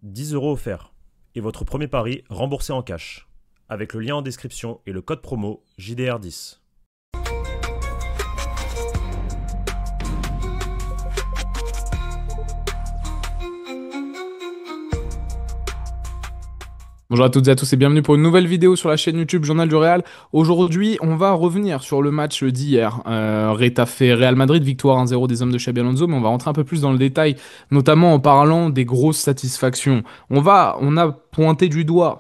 10 € offerts. Et votre premier pari remboursé en cash. Avec le lien en description et le code promo JDR10. Bonjour à toutes et à tous et bienvenue pour une nouvelle vidéo sur la chaîne YouTube Journal du Real. Aujourd'hui, on va revenir sur le match d'hier. Retafe Real Madrid, victoire 1-0 des hommes de Xabi Alonso, mais on va rentrer un peu plus dans le détail, notamment en parlant des grosses satisfactions. On a pointé du doigt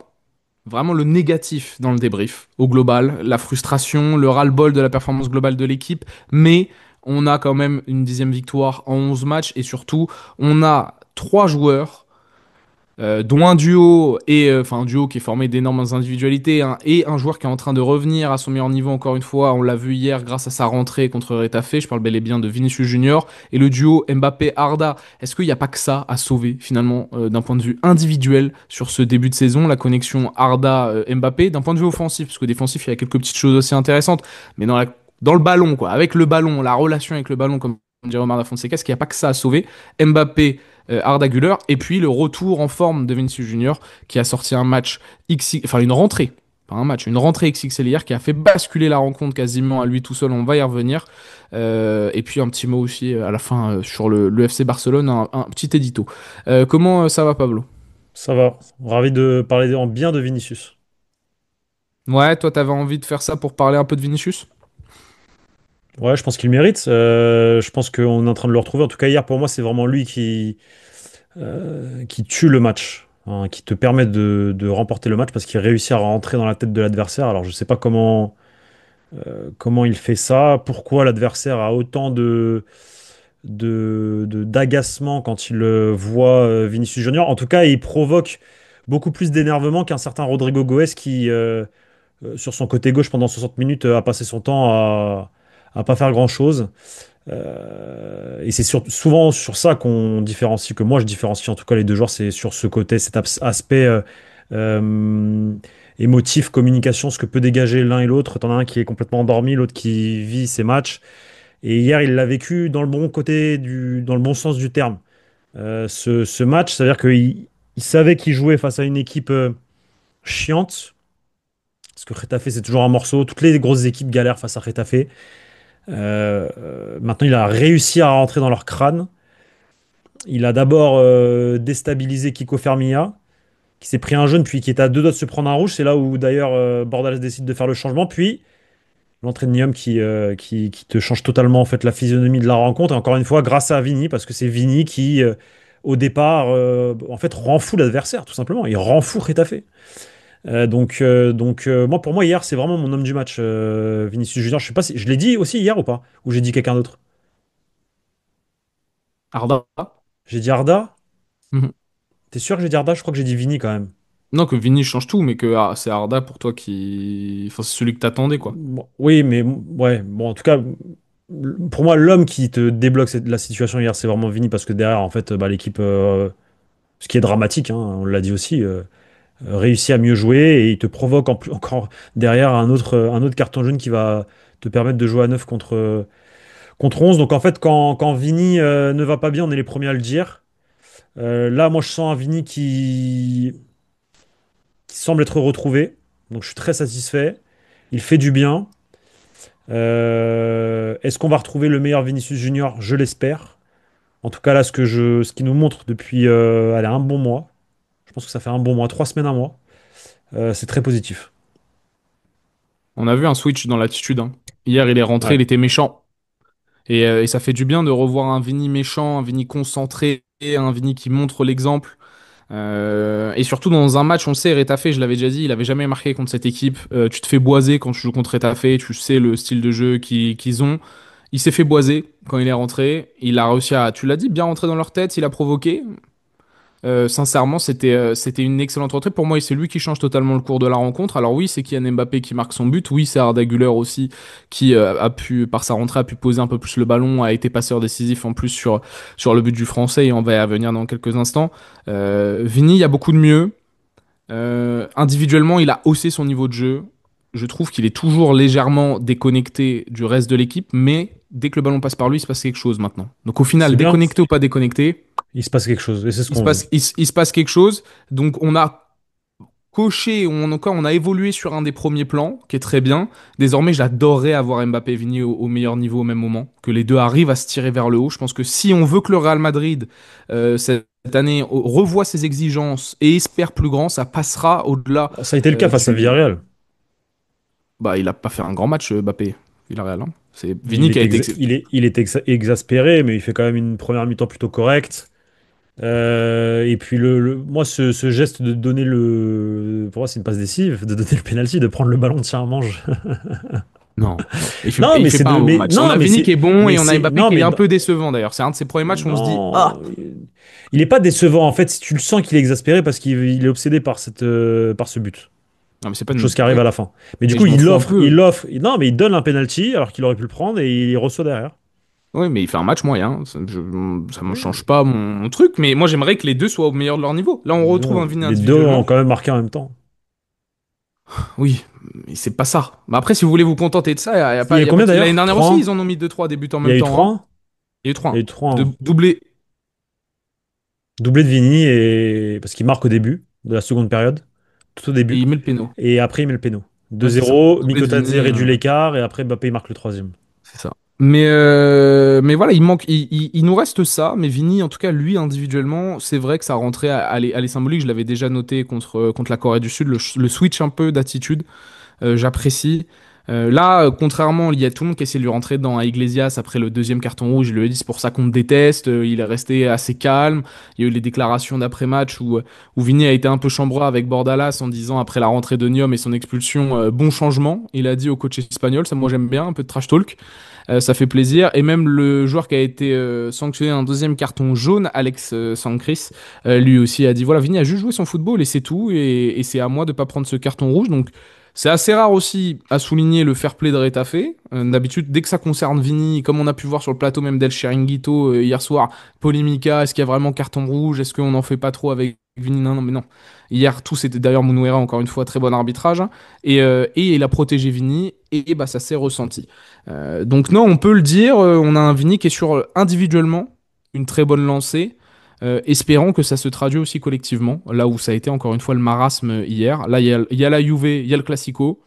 vraiment le négatif dans le débrief, au global, la frustration, le ras-le-bol de la performance globale de l'équipe, mais on a quand même une 10e victoire en 11 matchs et surtout, on a 3 joueurs dont un duo un duo qui est formé d'énormes individualités, hein, et un joueur qui est en train de revenir à son meilleur niveau encore une fois. On l'a vu hier grâce à sa rentrée contre Retafe. Je parle bel et bien de Vinicius Junior et le duo Mbappé-Arda. Est-ce qu'il n'y a pas que ça à sauver finalement d'un point de vue individuel sur ce début de saison, la connexion Arda-Mbappé, d'un point de vue offensif, parce que défensif il y a quelques petites choses aussi intéressantes, mais dans le ballon quoi, avec le ballon, la relation avec le ballon comme dirait Omar Da Fonseca, est-ce qu'il n'y a pas que ça à sauver? Mbappé, Arda Güler, et puis le retour en forme de Vinicius Junior qui a sorti un match une rentrée, pas un match, une rentrée XXL hier qui a fait basculer la rencontre quasiment à lui tout seul. On va y revenir. Et puis un petit mot aussi à la fin sur le FC Barcelone, un petit édito. Comment ça va, Pablo? Ça va. Ravi de parler en bien de Vinicius. Ouais, toi t'avais envie de faire ça pour parler un peu de Vinicius? Ouais, je pense qu'il mérite. Je pense qu'on est en train de le retrouver. En tout cas, hier, pour moi, c'est vraiment lui qui tue le match, hein, qui te permet de remporter le match parce qu'il réussit à rentrer dans la tête de l'adversaire. Alors, je sais pas comment il fait ça, pourquoi l'adversaire a autant d'agacement quand il voit Vinicius Junior. En tout cas, il provoque beaucoup plus d'énervement qu'un certain Rodrigo Goes qui, sur son côté gauche pendant 60 minutes, a passé son temps à pas faire grand-chose. Et c'est souvent sur ça qu'on différencie, que moi je différencie en tout cas les deux joueurs, c'est sur ce côté, cet aspect euh, émotif, communication, ce que peut dégager l'un et l'autre. T'en as un qui est complètement endormi, l'autre qui vit ses matchs. Et hier, il l'a vécu dans le bon côté, dans le bon sens du terme. Ce match, c'est-à-dire qu'il savait qu'il jouait face à une équipe chiante, parce que Retafe, c'est toujours un morceau. Toutes les grosses équipes galèrent face à Retafe. Maintenant, il a réussi à rentrer dans leur crâne. Il a d'abord déstabilisé Kiko Fermilla, qui s'est pris un jaune, puis qui est à deux doigts de se prendre un rouge. C'est là où d'ailleurs Bordalás décide de faire le changement. Puis l'entraînium qui te change totalement en fait la physionomie de la rencontre. Et encore une fois, grâce à Vini, parce que c'est Vini qui, au départ, en fait, rend fou l'adversaire, tout simplement. Il rend fou Retafe. Moi, pour moi, hier, c'est vraiment mon homme du match, Vinicius Junior. Je sais pas si je l'ai dit aussi hier ou pas, ou j'ai dit quelqu'un d'autre. Arda? J'ai dit Arda. Mhm. T'es sûr que j'ai dit Arda? Je crois que j'ai dit Vini quand même. Non, que Vini change tout, mais que c'est Arda pour toi qui. Enfin, c'est celui que t'attendais, quoi. Bon, oui, mais ouais, bon, en tout cas, pour moi, l'homme qui te débloque la situation hier, c'est vraiment Vini parce que derrière, en fait, bah, l'équipe, ce qui est dramatique, hein, on l'a dit aussi, réussit à mieux jouer et il te provoque encore derrière un autre carton jaune qui va te permettre de jouer à 9 contre 11. Donc en fait, quand Vini ne va pas bien, on est les premiers à le dire. Là, moi, je sens un Vini qui semble être retrouvé. Donc je suis très satisfait. Il fait du bien. Est-ce qu'on va retrouver le meilleur Vinicius Junior? Je l'espère. En tout cas, là, ce qu'il nous montre depuis allez, un bon mois. Je pense que ça fait un bon mois, 3 semaines, un mois. C'est très positif. On a vu un switch dans l'attitude, hein. Hier, il est rentré, Ouais. il était méchant. Et ça fait du bien de revoir un Vini méchant, un Vini concentré, un Vini qui montre l'exemple. Et surtout dans un match, on le sait, Retafe, je l'avais déjà dit, il avait jamais marqué contre cette équipe. Tu te fais boiser quand tu joues contre Retafe, tu sais le style de jeu qu'ils ont. Il s'est fait boiser quand il est rentré. Il a réussi à, tu l'as dit, bien rentrer dans leur tête, il a provoqué. Sincèrement, c'était une excellente rentrée. Pour moi, c'est lui qui change totalement le cours de la rencontre. Alors oui, c'est Kylian Mbappé qui marque son but. Oui, c'est Arda Güler aussi qui a pu, par sa rentrée, a pu poser un peu plus le ballon, a été passeur décisif en plus sur le but du Français et on va y revenir dans quelques instants. Vini, il y a beaucoup de mieux. Individuellement, il a haussé son niveau de jeu. Je trouve qu'il est toujours légèrement déconnecté du reste de l'équipe, mais dès que le ballon passe par lui, il se passe quelque chose maintenant. Donc au final, C'est bien. déconnecté ou pas déconnecté, Il se passe quelque chose, et c'est ce qu'on veut. Il se passe quelque chose. Donc on a coché, on a évolué sur un des premiers plans, qui est très bien. Désormais, j'adorerais avoir Mbappé et Vini au meilleur niveau au même moment, que les deux arrivent à se tirer vers le haut. Je pense que si on veut que le Real Madrid, cette année, revoie ses exigences et espère plus grand, ça passera au-delà Ça a été le cas face à du... Villarreal. Bah, il a pas fait un grand match, Mbappé, Villarreal, hein. C'est Il Vini qui a est, été il est exaspéré, mais il fait quand même une première mi-temps plutôt correcte. Et puis moi, ce geste de donner pour moi, c'est une passe décisive, de donner le penalty, de prendre le ballon de tiens, mange. Non, non. Non, Il mais fait c'est pas un bon match. On non, a Vini qui est bon et on a Mbappé non, qui est mais un peu décevant d'ailleurs. C'est un de ses premiers matchs où on se dit non, ah, il est pas décevant en fait. Si tu le sens qu'il est exaspéré parce qu'il est obsédé par par ce but, non mais c'est pas chose une... qui arrive ouais, à la fin. Mais du mais coup, je m'en fous un peu. non, mais il donne un penalty alors qu'il aurait pu le prendre et il reçoit derrière. Oui, mais il fait un match moyen. Ça me Oui. change pas mon truc, mais moi j'aimerais que les deux soient au meilleur de leur niveau. Là, on Mais retrouve un bon, Vini les deux ont individuellement. quand même marqué en même temps. Oui, mais c'est pas ça. Mais après, si vous voulez vous contenter de ça, Il y a y a pas combien L'année d'ailleurs? dernière aussi, ils 3. en ont mis deux trois 3 buts en Il y a même eu temps, hein. 3. Il y a eu Il y a 3. eu 3. Doublé. Doublé de Vini parce qu'il marque au début de la seconde période, tout au Et début. il met le péno. Et après, il met le péno. Ouais, c'est ça. 2-0, Doublé de Mikotadze Vini. réduit l'écart et après Mbappé il marque le troisième. C'est ça. Mais voilà, il nous reste ça. Mais Vini, en tout cas, lui, individuellement, c'est vrai que ça rentrait à les symboliques. Je l'avais déjà noté contre la Corée du Sud, le switch un peu d'attitude. J'apprécie. Là, contrairement, il y a tout le monde qui essaie de lui rentrer dedans à Iglesias après le deuxième carton rouge. Il lui a dit c'est pour ça qu'on te déteste. Il est resté assez calme. Il y a eu les déclarations d'après-match où Vini a été un peu chambreur avec Bordalas en disant après la rentrée de Niom et son expulsion, bon changement. Il a dit au coach espagnol, ça moi j'aime bien, un peu de trash talk. Ça fait plaisir. Et même le joueur qui a été sanctionné un deuxième carton jaune, Alex Sancris, lui aussi a dit voilà, Vini a juste joué son football et c'est tout. Et c'est à moi de pas prendre ce carton rouge. Donc c'est assez rare aussi à souligner le fair play de Retafe. D'habitude, dès que ça concerne Vini, comme on a pu voir sur le plateau même d'El Chiringuito hier soir, Polémica, est-ce qu'il y a vraiment carton rouge? Est-ce qu'on n'en fait pas trop avec Vini? Non, non, mais non. Hier, tout c'était d'ailleurs Munuera, encore une fois, très bon arbitrage, hein. Et il a protégé Vini, et bah, ça s'est ressenti. Donc non, on peut le dire, on a un Vini qui est sur individuellement une très bonne lancée. Espérons que ça se traduit aussi collectivement, là où ça a été encore une fois le marasme hier. Là, il y a la Juve, il y a le Classico.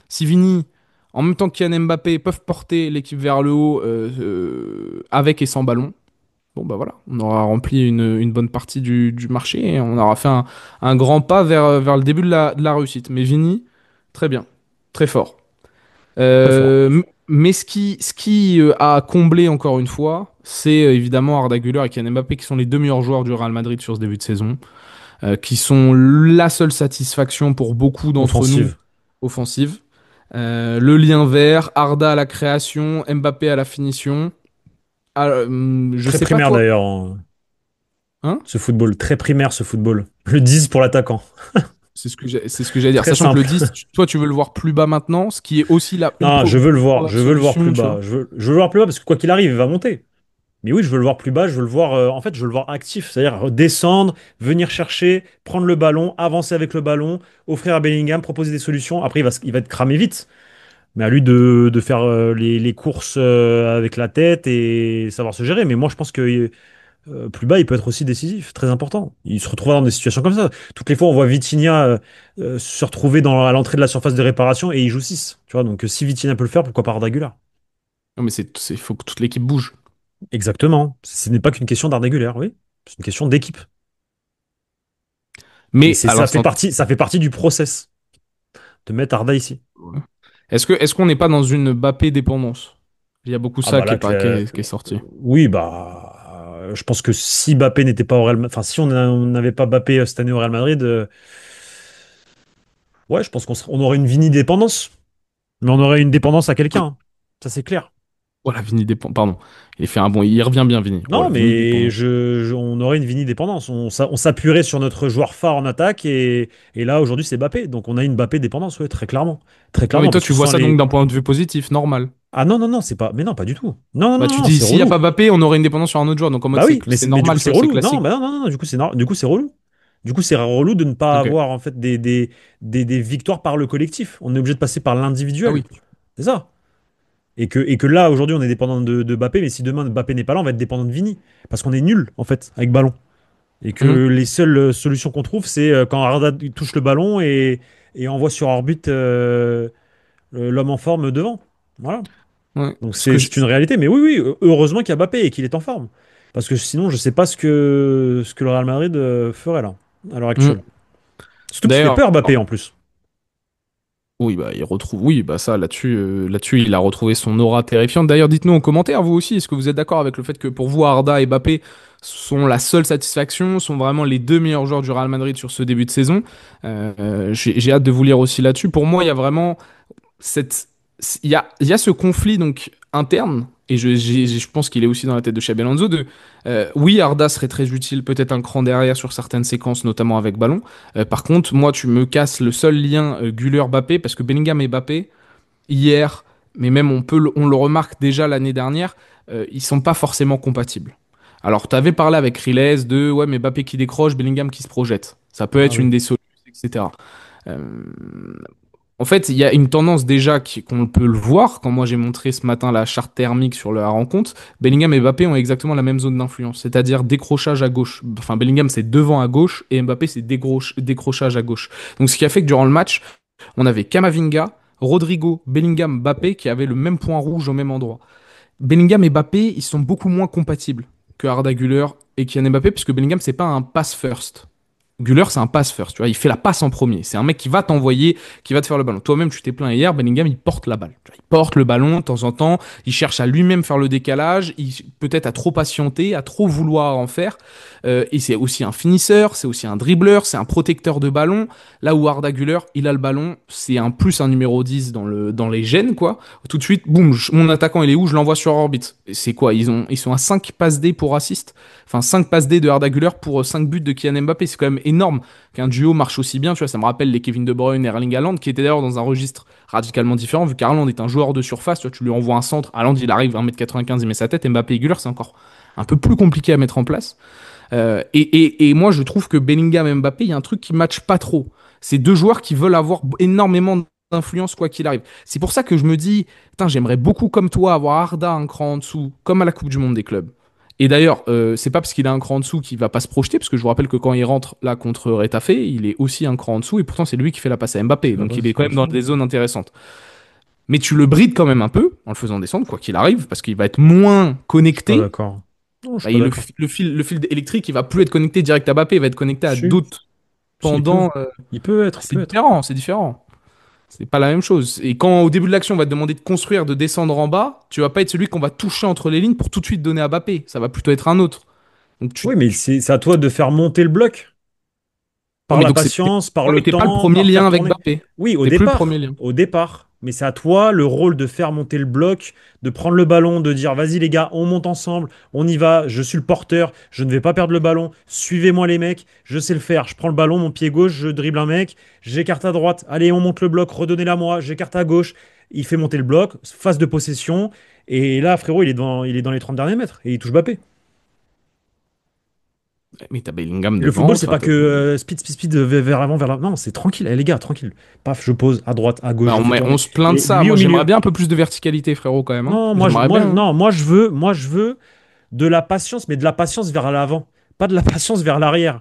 Si Vini, en même temps qu'Yann Mbappé, peuvent porter l'équipe vers le haut avec et sans ballon, bon bah voilà, on aura rempli une bonne partie du marché et on aura fait un grand pas vers le début de la réussite. Mais Vini, très bien, très fort. Très fort. Mais ce qui a comblé encore une fois, c'est évidemment Arda Güler et Kylian Mbappé qui sont les deux meilleurs joueurs du Real Madrid sur ce début de saison, qui sont la seule satisfaction pour beaucoup d'entre nous Offensive. offensive. Le lien vert, Arda à la création, Mbappé à la finition. Je Très sais pas primaire toi, d'ailleurs, hein, hein? ce football. Très primaire ce football. Le 10 pour l'attaquant. C'est ce que j'allais dire. Très Sachant que le simple. 10, toi tu veux le voir plus bas maintenant, ce qui est aussi Non, je veux le voir. Je veux le voir plus solution, tu bas. vois. Je veux le voir plus bas parce que quoi qu'il arrive, il va monter. Mais oui, je veux le voir plus bas, je veux le voir, en fait, je veux le voir actif, c'est-à-dire descendre, venir chercher, prendre le ballon, avancer avec le ballon, offrir à Bellingham, proposer des solutions. Après, il va être cramé vite, mais à lui de faire les courses avec la tête et savoir se gérer. Mais moi, je pense que plus bas, il peut être aussi décisif, très important. Il se retrouvera dans des situations comme ça. Toutes les fois, on voit Vitinha se retrouver à l'entrée de la surface de réparation et il joue 6. Tu vois, donc si Vitinha peut le faire, pourquoi pas Arda Güler? Non mais faut que toute l'équipe bouge. Exactement. Ce n'est pas qu'une question d'art Güler, oui. C'est une question d'équipe. Et Mais à l'instant, ça fait partie du process de mettre Arda ici. est-ce qu'on n'est pas dans une Mbappé dépendance? Il y a beaucoup Ah ça bah là, qui est sorti. oui, bah, je pense que si Mbappé n'était pas au Real, enfin si on n'avait pas Mbappé cette année au Real Madrid, ouais, je pense on aurait une Vini dépendance, mais on aurait une dépendance à quelqu'un, Oui. hein. Ça c'est clair. Voilà, Vini dépend. Pardon. Il fait un bon. Il revient bien, Vini. Non, Voilà, Vini mais dépendance. on aurait une Vini dépendance. On s'appuierait sur notre joueur phare en attaque et là aujourd'hui c'est Mbappé, donc on a une Mbappé dépendance, ouais, très Non, mais clairement, toi, parce que tu vois sans ça donc les d'un point de vue positif, normal. ah non, non, non, c'est pas. Mais non, pas du tout. Non, non, Bah, non, tu non, dis, c'est s'il n'y a relou. pas Mbappé, on aurait une dépendance sur un autre joueur. Donc, en mode, Bah oui, c'est mais du coup, normal, tu c'est vois, c'est relou. Non, classique. bah non, non, non, du coup, c'est relou. Du coup, c'est relou de ne pas Ok. avoir en fait des victoires par le collectif. On est obligé de passer par Ah l'individuel. oui. C'est ça. Et que là, aujourd'hui, on est dépendant de Mbappé, mais si demain Mbappé n'est pas là, on va être dépendant de Vini. Parce qu'on est nul, en fait, avec ballon. Et que Mhm. les seules solutions qu'on trouve, c'est quand Arda touche le ballon et envoie sur orbite l'homme en forme devant. Voilà. Ouais. Donc c'est une réalité. Mais oui, oui, heureusement qu'il y a Mbappé et qu'il est en forme. Parce que sinon, je sais pas ce que le Real Madrid ferait là, à l'heure Mhm. actuelle. Surtout qu'il fait D'ailleurs, peur, Mbappé, en plus. oui, bah, il retrouve. Oui, bah ça, là-dessus, il a retrouvé son aura terrifiante. D'ailleurs, dites-nous en commentaire, vous aussi, est-ce que vous êtes d'accord avec le fait que pour vous, Arda et Mbappé sont la seule satisfaction, sont vraiment les deux meilleurs joueurs du Real Madrid sur ce début de saison? J'ai hâte de vous lire aussi là-dessus. Pour moi, il y a vraiment cette, il y a ce conflit donc interne, et je pense qu'il est aussi dans la tête de Xabi Alonso, oui, Arda serait très utile, peut-être un cran derrière sur certaines séquences, notamment avec ballon. Par contre, moi, tu me casses le seul lien Güler-Mbappé, parce que Bellingham et Mbappé, hier, mais même on le remarque déjà l'année dernière, ils sont pas forcément compatibles. Alors, tu avais parlé avec Riles de, ouais, mais Mbappé qui décroche, Bellingham qui se projette. Ça peut Ah être oui. une des solutions, etc. Euh, En fait, il y a une tendance déjà qu'on peut le voir. Quand moi j'ai montré ce matin la charte thermique sur la rencontre, Bellingham et Mbappé ont exactement la même zone d'influence, c'est-à-dire décrochage à gauche. Enfin, Bellingham c'est devant à gauche et Mbappé c'est décrochage à gauche. Donc ce qui a fait que durant le match, on avait Kamavinga, Rodrigo, Bellingham, Mbappé qui avaient le même point rouge au même endroit. Bellingham et Mbappé, ils sont beaucoup moins compatibles que Arda Güler et Kylian Mbappé, puisque Bellingham c'est pas un pass first. Güler, c'est un pass first, tu vois, il fait la passe en premier. C'est un mec qui va t'envoyer, qui va te faire le ballon. Toi-même, tu t'es plaint hier, Bellingham, il porte la balle. Tu vois, il porte le ballon de temps en temps, il cherche à lui-même faire le décalage, peut-être à trop patienter, à trop vouloir en faire. Et c'est aussi un finisseur, c'est aussi un dribbleur, c'est un protecteur de ballon. Là où Arda Güler, il a le ballon, c'est un plus un numéro 10 dans les gènes, quoi. Tout de suite, boum, mon attaquant, il est où? Je l'envoie sur orbite. Et c'est quoi? Ils sont à 5 passes D pour assist. Enfin, 5 passes D de Arda Güler pour 5 buts de Kylian Mbappé. C'est quand même énorme qu'un duo marche aussi bien. Tu vois, ça me rappelle les Kevin De Bruyne et Erling Haaland, qui étaient d'ailleurs dans un registre radicalement différent, vu qu'Haaland est un joueur de surface. Tu vois, tu lui envoies un centre, Haaland, il arrive à 1m95, il met sa tête. Mbappé et Güler, c'est encore un peu plus compliqué à mettre en place. Et moi, je trouve que Bellingham et Mbappé, il y a un truc qui ne matche pas trop. C'est deux joueurs qui veulent avoir énormément d'influence quoi qu'il arrive. C'est pour ça que je me dis, putain, j'aimerais beaucoup comme toi avoir Arda un cran en dessous, comme à la Coupe du Monde des clubs. Et d'ailleurs, c'est pas parce qu'il a un cran en dessous qu'il va pas se projeter, parce que je vous rappelle que quand il rentre là contre Retafe, il est aussi un cran en dessous, et pourtant c'est lui qui fait la passe à Mbappé, La donc il passe, est quand bien même dans sûr. des zones intéressantes. Mais tu le brides quand même un peu en le faisant descendre, quoi qu'il arrive, parce qu'il va être moins Je suis pas connecté. d'accord. Non, je suis Bah, pas d'accord. le fil électrique, il va plus être connecté direct à Mbappé, il va être connecté à Si, d'autres si, il peut. pendant. Il peut être, il C'est peut être. différent, c'est différent. C'est pas la même chose. Et quand au début de l'action, on va te demander de construire, de descendre en bas, tu vas pas être celui qu'on va toucher entre les lignes pour tout de suite donner à Mbappé. Ça va plutôt être un autre. Donc Oui, mais c'est à toi de faire monter le bloc. Ouais, Par mais la donc patience, par ouais, mais le t'es pas le temps, premier par lien faire avec tourner. Mbappé. Oui, au T'es plus le premier départ. lien. Au départ. Mais c'est à toi le rôle de faire monter le bloc, de prendre le ballon, de dire vas-y les gars, on monte ensemble, on y va, je suis le porteur, je ne vais pas perdre le ballon, suivez-moi les mecs, je sais le faire. Je prends le ballon, mon pied gauche, je dribble un mec, j'écarte à droite, allez, on monte le bloc, redonnez-la moi, j'écarte à gauche, il fait monter le bloc, phase de possession, et là, frérot, il est dans les 30 derniers mètres, et il touche Mbappé. Mais t'as Bellingham Le football, devant, c'est très pas que peu. speed vers l'avant, vers l'avant. Non, c'est tranquille. Eh, les gars, tranquille. Paf, je pose à droite, à gauche, Bah, je fais on tourner. se plaint de Et ça. lui Moi, au j'aimerais milieu. bien un peu plus de verticalité, frérot, quand même, hein. Non, J'aimerais bien, hein. non, moi, je veux de la patience, mais de la patience vers l'avant, pas de la patience vers l'arrière.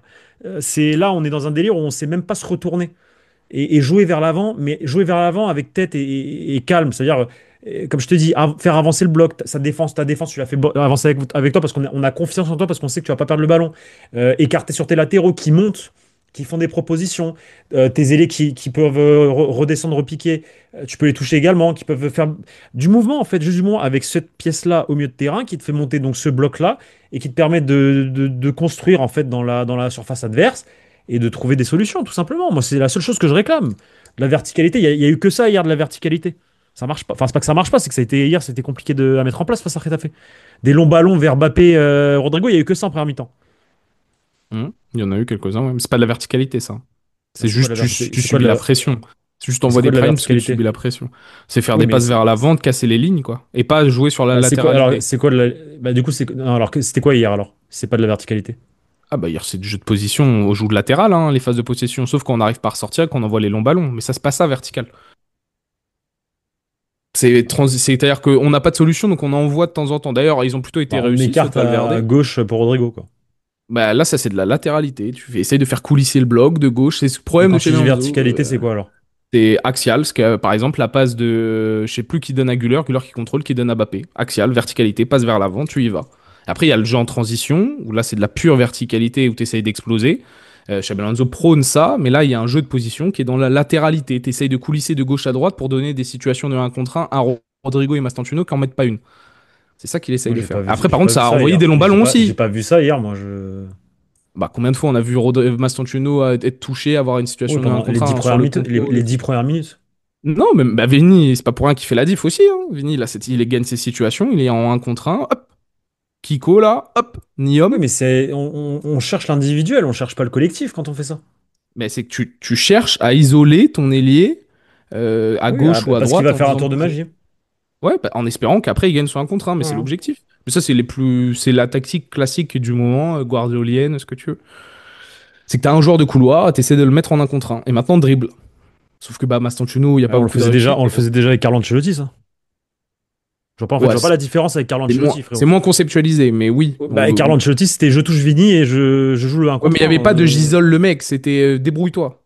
C'est là, on est dans un délire où on sait même pas se retourner et jouer vers l'avant, mais jouer vers l'avant avec tête et calme. C'est-à-dire, comme je te dis, faire avancer le bloc, ta défense, tu la fais avancer avec toi parce qu'on a confiance en toi, parce qu'on sait que tu vas pas perdre le ballon. Écarter sur tes latéraux qui montent, qui font des propositions. Tes ailés qui peuvent redescendre, repiquer, tu peux les toucher également, qui peuvent faire du mouvement, en fait, juste du mouvement avec cette pièce-là au milieu de terrain qui te fait monter donc ce bloc-là et qui te permet de construire en fait dans la surface adverse et de trouver des solutions, tout simplement. Moi, c'est la seule chose que je réclame. De la verticalité, il y a eu que ça hier, de la verticalité. Ça marche pas. Enfin, c'est pas que ça marche pas, c'est que hier, c'était compliqué à mettre en place face à Retafe. Des longs ballons vers Mbappé, Rodrigo, il y a eu que ça en première mi-temps. Il y en a eu quelques-uns, ouais. Mais c'est pas de la verticalité, ça. Bah, C'est c'est quoi juste la tu c'est quoi subis de la la pression. C'est juste c'est envoyer quoi des de la primes parce que tu verticalité? subis la pression. C'est faire Oui, des mais passes vers l'avant, de casser les lignes, quoi. Et pas jouer sur la bah, c'est quoi alors latéralité. c'est quoi de la bah, du coup c'est non, alors c'était quoi hier alors? C'est pas de la verticalité. Ah bah hier c'est du jeu de position, on joue de latéral, hein, les phases de possession, sauf quand on n'arrive pas à ressortir, qu'on envoie les longs ballons. Mais ça c'est pas ça vertical. C'est-à-dire qu'on n'a pas de solution, donc on envoie de temps en temps. D'ailleurs, ils ont plutôt été Bah, on réussis, ceux de écarte à Valverde. gauche pour Rodrigo, quoi. Bah, là, ça, c'est de la latéralité. Tu essayes de faire coulisser le bloc de gauche. C'est ce Et problème de quand tu Xabi dis Alonso. verticalité, c'est quoi alors? C'est axial, parce que, par exemple, la passe de, je sais plus qui donne à Güler, Güler qui contrôle, qui donne à Mbappé. Axial, verticalité, passe vers l'avant, tu y vas. Après, il y a le jeu en transition, où là, c'est de la pure verticalité, où tu essayes d'exploser. Xabi Alonso prône ça, mais là, il y a un jeu de position qui est dans la latéralité. Tu essayes de coulisser de gauche à droite pour donner des situations de 1 contre 1 à Rodrigo et Mastantuono qui en mettent pas une. C'est ça qu'il essaye Moi, de faire. Après, j'ai par pas contre, vu ça a ça envoyé hier. des longs ballons J'ai aussi. pas vu ça hier, moi. Je... Bah, combien de fois on a vu Mastantuono être touché, avoir une Oui, situation de 1 pendant les contre 10 un sur premières le minutes, contrôle. les 10 premières minutes. Non, mais bah, Vini, c'est pas pour rien qu'il fait la diff aussi. Hein. Vini, là, il gagne ses situations, il est en 1 contre 1. Hop, Kiko, là, hop, Oui, Niom. mais on cherche l'individuel, on cherche pas le collectif quand on fait ça. Mais c'est que tu cherches à isoler ton ailier à Oui, gauche ou à parce qu'il droite va en faire un disant tour de bonjour. magie. Ouais, bah, en espérant qu'après il gagne sur 1 contre 1, mais c'est Voilà. l'objectif. Mais ça, c'est la tactique classique du moment, guardiolienne, ce que tu veux. C'est que t'as un joueur de couloir, t'essaies de le mettre en 1 contre 1. Et maintenant, dribble. Sauf que bah, Mastantuono, il n'y a Ouais, pas beaucoup de réussite. on le Mais bon. faisait déjà avec Carlo Ancelotti, ça. Je Ouais, vois pas la différence avec Carlo Ancelotti, c'est frérot. moins conceptualisé, mais oui. Bah, avec Carlo Ancelotti, c'était je touche Vini et je joue le un Ouais, mais il contre n'y avait 1. pas de j'isole le mec, c'était débrouille-toi.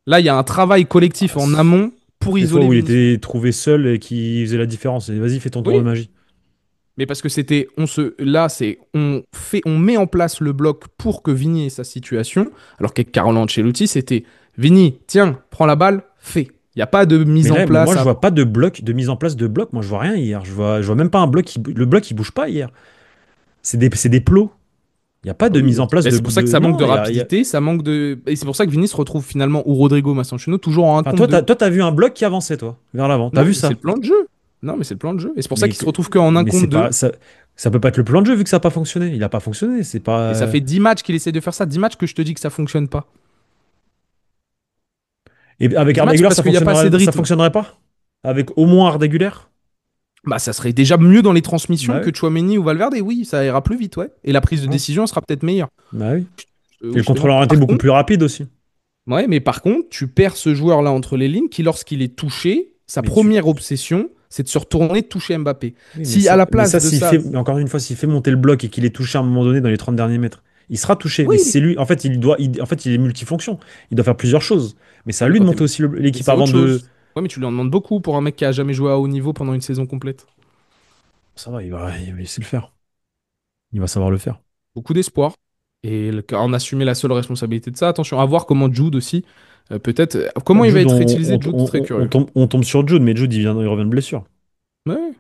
Là, il y a un travail collectif en amont pour Les fois isoler où il Vinicius. était trouvé seul et qui faisait la différence. Et vas-y, fais ton tour de Oui, magie. mais parce que c'était, là, on met en place le bloc pour que Vini ait sa situation, alors qu'avec Carlo Ancelotti, c'était Vini, tiens, prends la balle, fais. Il n'y a pas de mise en Mais moi, place je avant. vois pas de bloc, de mise en place de bloc. Moi, je vois rien hier. Je vois même pas un bloc le bloc, il bouge pas hier. C'est des plots. Il n'y a pas de Oui, mise en place mais c'est pour ça que ça manque Non, de rapidité, ça manque de. Et c'est pour ça que Vini se retrouve finalement, ou Rodrigo Mastantuono, toujours en 1 Enfin, contre 2. toi, t'as vu un bloc qui avançait, toi, vers l'avant. T'as Non, vu mais c'est ça? le plan de jeu. Non, mais c'est le plan de jeu. Et c'est pour ça Mais, qu'il se retrouve qu'en 1 c'est contre pas 2. ça, ça peut pas être le plan de jeu vu que ça n'a pas fonctionné. Il a pas fonctionné. C'est pas. Et ça fait 10 matchs qu'il essaie de faire ça, 10 matchs que je te dis que ça fonctionne pas. Et avec 10 Arda matchs Güler, parce qu'il n'y a pas assez de ça rythme. fonctionnerait pas? Avec au moins Arda Güler? Bah, ça serait déjà mieux dans les transmissions Bah que oui. Chouameni ou Valverde, oui, ça ira plus vite, ouais. Et la prise de Ouais. décision sera peut-être meilleure. Bah oui. Et Oui, le je te contrôle demande. orienté Par beaucoup contre, plus rapide aussi. ouais, mais par contre, tu perds ce joueur-là entre les lignes qui, lorsqu'il est touché, sa Mais tu. première obsession, c'est de se retourner, de toucher Mbappé. Oui, Si à la place de s'il ça, fait, mais encore une fois, s'il fait monter le bloc et qu'il est touché à un moment donné dans les 30 derniers mètres, il sera touché. Mais oui, c'est lui, en fait, en fait, il est multifonction. Il doit faire plusieurs choses. Mais c'est à ouais, mais lui de quand t'es. monter aussi Mais l'équipe c'est avant autre de. chose. Ouais, mais tu lui en demandes beaucoup pour un mec qui a jamais joué à haut niveau pendant une saison complète. Ça va, il va laisser le faire. Il va savoir le faire. Beaucoup d'espoir. Et en assumer la seule responsabilité de ça. Attention, à voir comment Jude aussi, peut-être. Comment il va Jude, être utilisé, Jude, très curieux. on tombe sur Jude, mais Jude, il revient de blessure. Ouais.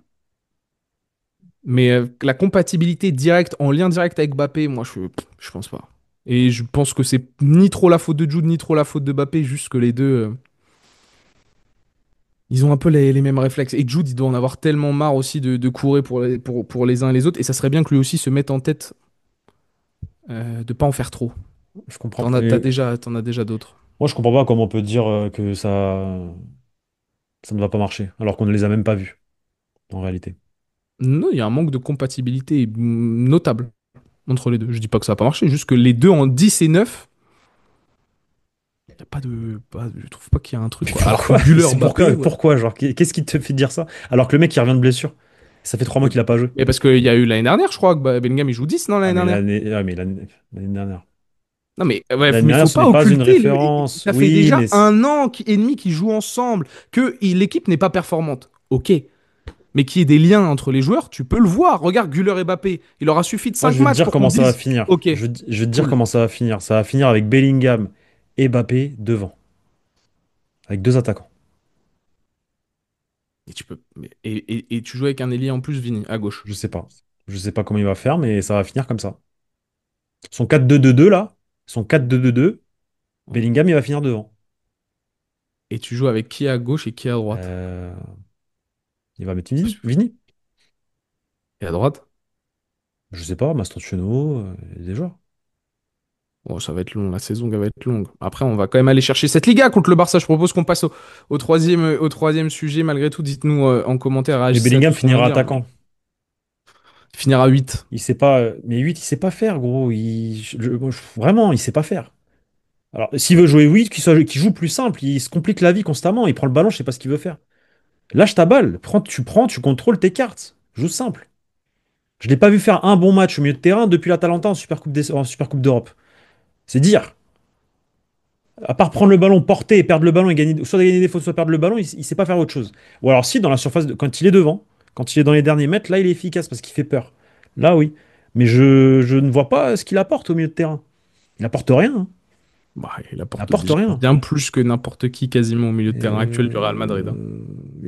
Mais la compatibilité directe, en lien direct avec Mbappé, moi, je pense pas. Et je pense que c'est ni trop la faute de Jude, ni trop la faute de Mbappé, juste que les deux, ils ont un peu les mêmes réflexes. Et Jude, il doit en avoir tellement marre aussi de courir pour les uns et les autres. Et ça serait bien que lui aussi se mette en tête de pas en faire trop. Je comprends. Et T'en as déjà d'autres. moi, je comprends pas comment on peut dire que ça ne va pas marcher, alors qu'on ne les a même pas vus, en réalité. Non, il y a un manque de compatibilité notable entre les deux. Je dis pas que ça va pas marcher, juste que les deux en 10 et 9, y a je trouve pas qu'il y a un truc, quoi. Alors que Pourquoi? Güler, Mbappé, ouais. Pourquoi, genre, qu'est-ce qui te fait dire ça? Alors que le mec, il revient de blessure. Ça fait 3 mois qu'il a pas joué. Mais parce qu'il y a eu l'année dernière, je crois, que Bellingham il joue 10 non, Ah, l'année dernière? mais l'année dernière. Non, mais ouais, L'année mais dernière, faut ce pas n'est pas une occulter. référence. Ça fait Oui, déjà un an et demi qu'ils jouent ensemble, que l'équipe n'est pas performante. Ok. Mais qu'il y ait des liens entre les joueurs, tu peux le voir. Regarde Güler et Mbappé. Il aura suffi de moi, 5 je vais te matchs dire pour qu'on comment ça va dise finir. ok, Je vais te dire cool. comment ça va finir. Ça va finir avec Bellingham et Mbappé devant, avec deux attaquants. Et tu peux. Et tu joues avec un ailier en plus, Vini, à gauche. Je sais pas. Je sais pas comment il va faire, mais ça va finir comme ça. Son 4-2-2-2 là, son 4-2-2-2, Bellingham, il va finir devant. Et tu joues avec qui à gauche et qui à droite? Euh, il va mettre Vini. Et à droite? Je sais pas, Mastantuono, il y a des joueurs. Bon, ça va être long, la saison elle va être longue. Après, on va quand même aller chercher cette Liga contre le Barça. Je propose qu'on passe au troisième sujet. Malgré tout, dites-nous en commentaire, Mais réagissez à tout Bellingham ce qu'on vient de finira dire. attaquant. Il finira à 8. Il sait pas, mais 8 il sait pas faire, gros. Vraiment, il sait pas faire. Alors, s'il veut jouer 8 qu'il joue plus simple. Il se complique la vie constamment. Il prend le ballon, je sais pas ce qu'il veut faire. Lâche ta balle. Tu contrôles tes cartes. Joue simple. Je l'ai pas vu faire un bon match au milieu de terrain depuis l'Atalanta en Super Coupe d'Europe. C'est dire. À part prendre le ballon, porter et perdre le ballon et gagner, soit gagner des fautes, soit perdre le ballon, il sait pas faire autre chose. Ou alors si, dans la surface, quand il est devant, quand il est dans les derniers mètres, là, il est efficace parce qu'il fait peur. Là, oui. Mais je ne vois pas ce qu'il apporte au milieu de terrain. Il apporte rien, hein. Bah, il Il apporte apporte déjà rien. bien plus que n'importe qui quasiment au milieu de terrain actuel du Real Madrid, hein. Euh,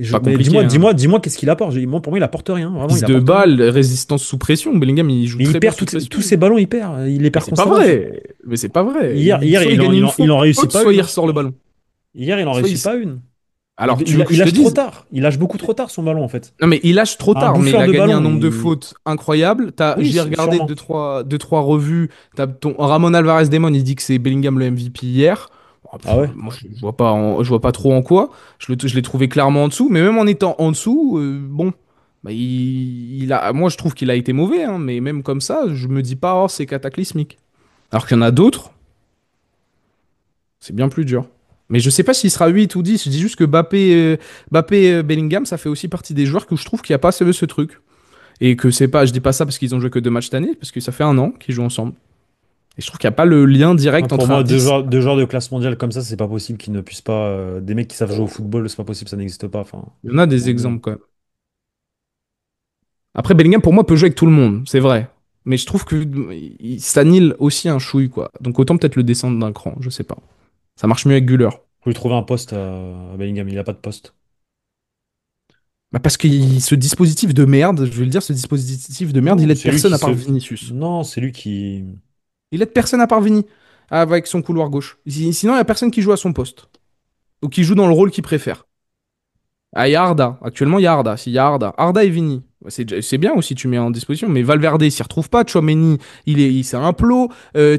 Pas mais compliqué, hein. dis-moi qu'est-ce qu'il apporte. Moi, pour moi, il apporte rien. Vraiment, il Prise de apporte rien. balle, résistance sous pression. Bellingham, il joue Mais il très bien perd sous pression. tous ses ballons, il perd. Il les Mais perd c'est pas constamment. vrai. Mais c'est pas vrai. Hier, Soit il gagne une il en réussit faute, pas soit une, il hein. ressort le ballon. Hier, il en Soit il... réussit pas une. Alors, tu veux que Il je te lâche trop dise? tard. Il lâche beaucoup trop tard son ballon, en fait. Non, mais il lâche trop Un tard, mais il bouffeur a de gagné un ballon. nombre de fautes incroyable. Oui, J'y ai regardé sûrement. deux, trois revues. T'as ton Ramon Alvarez Demon, il dit que c'est Bellingham le MVP hier. Bon, Ah ouais? moi, je vois pas trop en quoi. Je l'ai trouvé clairement en dessous, mais même en étant en dessous, bon, bah, moi je trouve qu'il a été mauvais, hein, mais même comme ça, je me dis pas, oh, c'est cataclysmique. Alors qu'il y en a d'autres, c'est bien plus dur. Mais je sais pas s'il sera 8 ou 10. Je dis juste que Bappé Bellingham, ça fait aussi partie des joueurs que je trouve qu'il n'y a pas ce truc. Et que c'est pas, je dis pas ça parce qu'ils ont joué que 2 matchs cette année, parce que ça fait un an qu'ils jouent ensemble. Et je trouve qu'il n'y a pas le lien Ouais, direct pour entre un moi, 10. deux joueurs de classe mondiale comme ça, c'est pas possible qu'ils ne puissent pas. Des mecs qui savent jouer au football, c'est pas possible, ça n'existe pas. Enfin, Il y en a des en deux. exemples quand même. Après, Bellingham, pour moi, peut jouer avec tout le monde, c'est vrai. Mais je trouve que ça annule aussi un chouille, quoi. Donc autant peut-être le descendre d'un cran, je sais pas. Ça marche mieux avec Güler. Faut lui trouver un poste à Bellingham, il a pas de poste. Bah parce que ce dispositif de merde, je vais le dire, ce dispositif de merde, il Non, aide c'est lui personne qui à part se. Vinicius. Non, c'est lui qui. Il aide personne à part Vini, avec son couloir gauche. Sinon, il n'y a personne qui joue à son poste. Ou qui joue dans le rôle qu'il préfère. Ah, il y a Arda. Actuellement, il y a Arda. S'il y a Arda. Arda et Vini. C'est bien aussi, tu mets en disposition. Mais Valverde, il s'y retrouve pas. Tchouaméni, c'est un plot.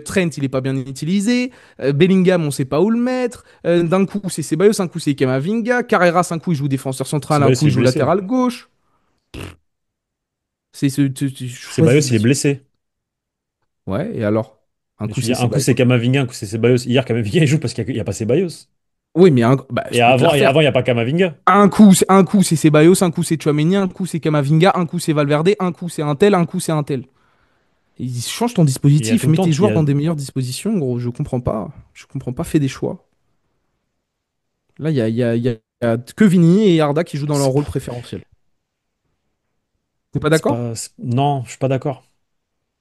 Trent, il est pas bien utilisé. Bellingham, on sait pas où le mettre. D'un coup, c'est Ceballos. Un coup, c'est Camavinga. Carreras, un coup, il joue défenseur central. Un Ceballos, coup, il il est joue blessé. latéral gauche. Tu Ceballos, il est choisis. blessé. Ouais, et alors? Un Et coup, tu dis, c'est un coup Ceballos. c'est Kamavinga, un coup c'est Ceballos. Hier, Kamavinga, il joue parce qu'il y a pas Ceballos. Oui, mais bah, je peux te la Et refaire. avant, il n'y a pas Kamavinga. Un coup c'est Ceballos, un coup c'est Tchouaméni, un coup c'est Camavinga, un coup c'est Valverde, un coup c'est un tel, un coup c'est un tel. Change ton Il y a tout dispositif, le mets temps. tes joueurs dans des meilleures dispositions, gros. Je comprends pas. Je comprends pas, fais des choix. Là, il y a que Vini et Arda qui jouent dans leur C'est rôle pas. préférentiel. T'es pas d'accord? Non, je suis pas d'accord.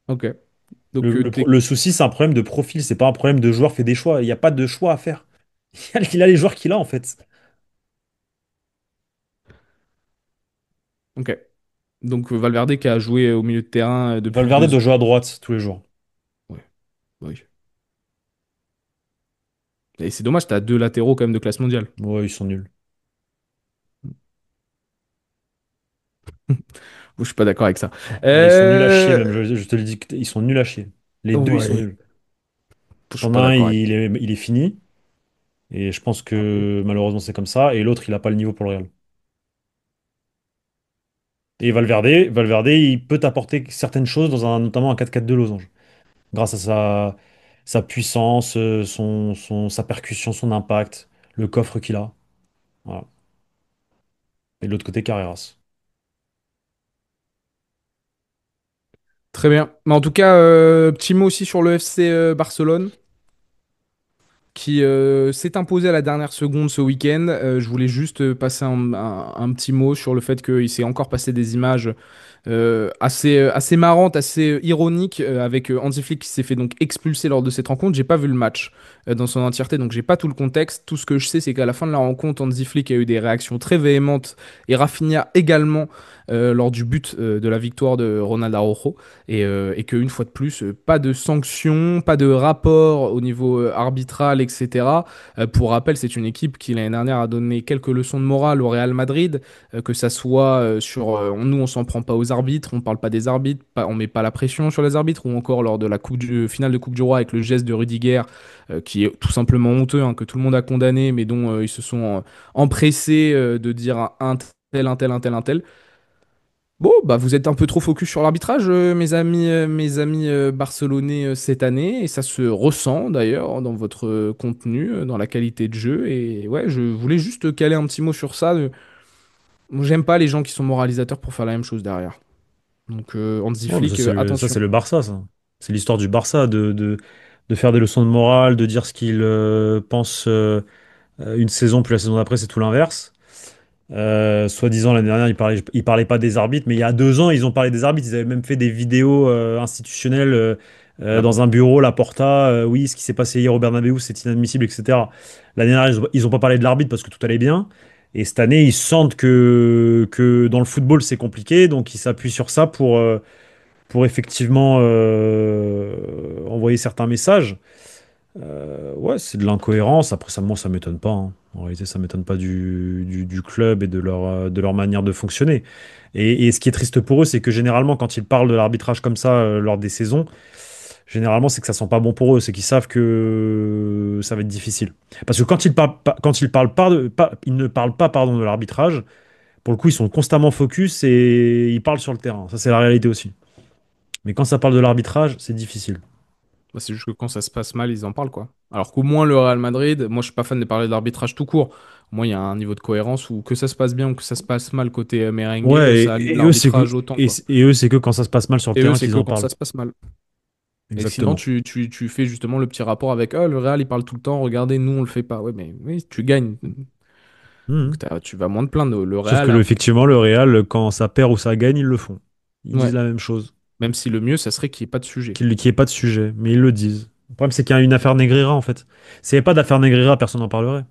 Ok. Donc, Le souci, c'est un problème de profil, c'est pas un problème de joueur fait des choix. Il n'y a pas de choix à faire. Il a les joueurs qu'il a, en fait. ok. Donc, Valverde qui a joué au milieu de terrain depuis Valverde deux doit jouer ans. à droite tous les jours. Ouais, bah oui. Et c'est dommage, t'as deux latéraux quand même de classe mondiale. Ouais, ils sont nuls. Je suis pas d'accord avec ça. Ouais, ils sont nuls à chier, même. Euh... Je te le dis, ils sont nuls à chier. Les deux, ils sont Ouais, nuls. je suis T'en as pas un, d'accord avec il est fini. Et je pense ça. que malheureusement, c'est comme ça. Et l'autre, il n'a pas le niveau pour le Real. Et Valverde, il peut t'apporter certaines choses, notamment un 4-4-2 losange. Grâce à sa puissance, sa percussion, son impact, le coffre qu'il a. Voilà. Et de l'autre côté, Carreras. Très bien. Mais en tout cas, petit mot aussi sur le FC Barcelone, qui s'est imposé à la dernière seconde ce week-end. Je voulais juste passer un petit mot sur le fait qu'il s'est encore passé des images assez marrantes, assez ironiques, avec Hansi Flick qui s'est fait donc expulser lors de cette rencontre. J'ai pas vu le match dans son entièreté, donc j'ai pas tout le contexte. Tout ce que je sais, c'est qu'à la fin de la rencontre, Hansi Flick a eu des réactions très véhémentes et Rafinha également lors du but de la victoire de Ronald Araujo. Et qu'une fois de plus, pas de sanctions, pas de rapport au niveau arbitral, etc. Pour rappel, c'est une équipe qui l'année dernière a donné quelques leçons de morale au Real Madrid, que ça soit nous on s'en prend pas aux arbitres, on parle pas des arbitres, on met pas la pression sur les arbitres, ou encore lors de la finale de Coupe du Roi avec le geste de Rudiger, qui est tout simplement honteux, hein, que tout le monde a condamné, mais dont ils se sont empressés de dire un tel, un tel, un tel, un tel. Bon, bah vous êtes un peu trop focus sur l'arbitrage, mes amis barcelonais cette année, et ça se ressent d'ailleurs dans votre contenu, dans la qualité de jeu. Et ouais, je voulais juste caler un petit mot sur ça. Moi, j'aime pas les gens qui sont moralisateurs pour faire la même chose derrière. Donc, Hansi Ouais, mais ça, Flick, ça, attention. c'est le Barça, ça. C'est l'histoire du Barça, de faire des leçons de morale, de dire ce qu'il pense une saison, puis la saison d'après, c'est tout l'inverse. Soi-disant, l'année dernière, ils parlaient pas des arbitres, mais il y a 2 ans, ils ont parlé des arbitres. Ils avaient même fait des vidéos institutionnelles dans un bureau, la Porta. Oui, ce qui s'est passé hier au Bernabéu, c'est inadmissible, etc. L'année dernière, ils ont pas parlé de l'arbitre parce que tout allait bien. Et cette année, ils sentent que dans le football, c'est compliqué, donc ils s'appuient sur ça pour effectivement envoyer certains messages. Ouais, c'est de l'incohérence. Après, ça, moi, ça m'étonne pas, hein. En réalité, ça m'étonne pas du club et de leur manière de fonctionner. Et ce qui est triste pour eux, c'est que généralement, quand ils parlent de l'arbitrage comme ça lors des saisons, généralement, c'est que ça sent pas bon pour eux. C'est qu'ils savent que ça va être difficile. Parce que quand ils parlent ils ne parlent pas, pardon, de l'arbitrage. Pour le coup, ils sont constamment focus et ils parlent sur le terrain. Ça, c'est la réalité aussi. Mais quand ça parle de l'arbitrage, c'est difficile. Bah, c'est juste que quand ça se passe mal, ils en parlent, quoi. Alors qu'au moins, le Real Madrid, moi, je suis pas fan de parler de l'arbitrage tout court. Au moins, il y a un niveau de cohérence où que ça se passe bien ou que ça se passe mal côté merengue, Ouais, ça allie et eux, c'est que, l'arbitrage autant, quoi. et eux, c'est que quand ça se passe mal sur le Et eux, terrain c'est qu'ils que en quand parlent. ça se passe mal. Et sinon, Exactement. tu fais justement le petit rapport avec le Real, il parle tout le temps, regardez, nous, on le fait pas. Ouais, mais oui, tu gagnes. Donc, Mhm. tu vas moins te plaindre. Le Sauf que Real, effectivement, le Real, quand ça perd ou ça gagne, ils le font. Ils disent ouais. la même chose. Même si le mieux, ça serait qu'il n'y ait pas de sujet. Qu'il n'y ait pas de sujet, mais ils le disent. Le problème, c'est qu'il y a une affaire Negreira, en fait. S'il n'y avait pas d'affaire Negreira, personne n'en parlerait,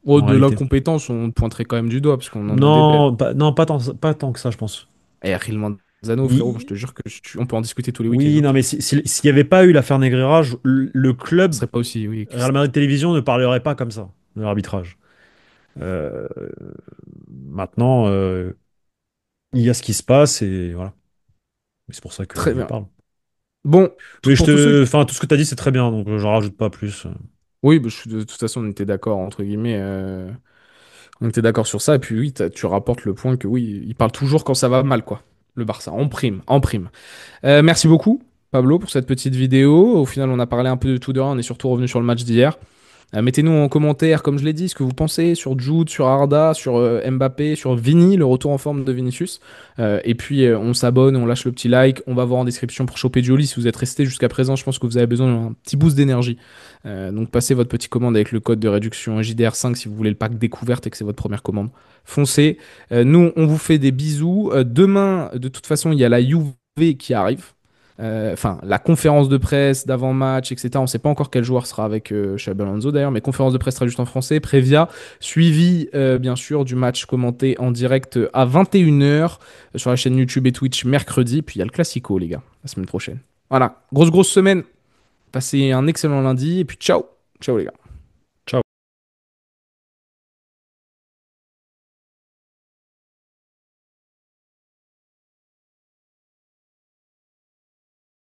Oh, en de réalité. l'incompétence, on te pointerait quand même du doigt, parce qu'on en a des belles. Non, non, pas tant que ça, je pense. Et Ariel Manzano, frérot, moi, je Il- te jure que on peut en discuter tous les week-ends, Oui, hein. non, mais s'il n'y avait pas eu l'affaire Negreira, le Ce club serait pas aussi, oui. Real Madrid Télévision ne parlerait pas comme ça de l'arbitrage. Euh, Maintenant, il y a ce qui se passe et voilà. C'est pour ça Très qu'ils bien. parlent. Bon, Mais pour tous ceux qui... enfin, tout ce que tu as dit, c'est très bien, donc j'en rajoute pas plus. Oui, bah, de toute façon, on était d'accord, entre guillemets. On était d'accord sur ça. Et puis oui, tu rapportes le point que oui, il parle toujours quand ça va mal, quoi. Le Barça, en prime, en prime. Merci beaucoup, Pablo, pour cette petite vidéo. Au final, on a parlé un peu de tout de rien. On est surtout revenu sur le match d'hier. Mettez-nous en commentaire, comme je l'ai dit, ce que vous pensez sur Jude, sur Arda, sur Mbappé, sur Vini, le retour en forme de Vinicius. Et puis, on s'abonne, on lâche le petit like. On va voir en description pour choper Joli. Si vous êtes resté jusqu'à présent, je pense que vous avez besoin d'un petit boost d'énergie. Donc, passez votre petite commande avec le code de réduction JDR5 si vous voulez le pack découverte et que c'est votre première commande. Foncez. Nous, on vous fait des bisous. Demain, de toute façon, il y a la Juve qui arrive. Enfin, la conférence de presse d'avant-match, etc. On ne sait pas encore quel joueur sera avec Xabi Alonso d'ailleurs, mais conférence de presse sera juste en français, Prévia, suivi bien sûr du match commenté en direct à 21h sur la chaîne YouTube et Twitch mercredi. Puis il y a le Classico, les gars, la semaine prochaine. Voilà, grosse semaine. Passez un excellent lundi et puis ciao. Ciao les gars.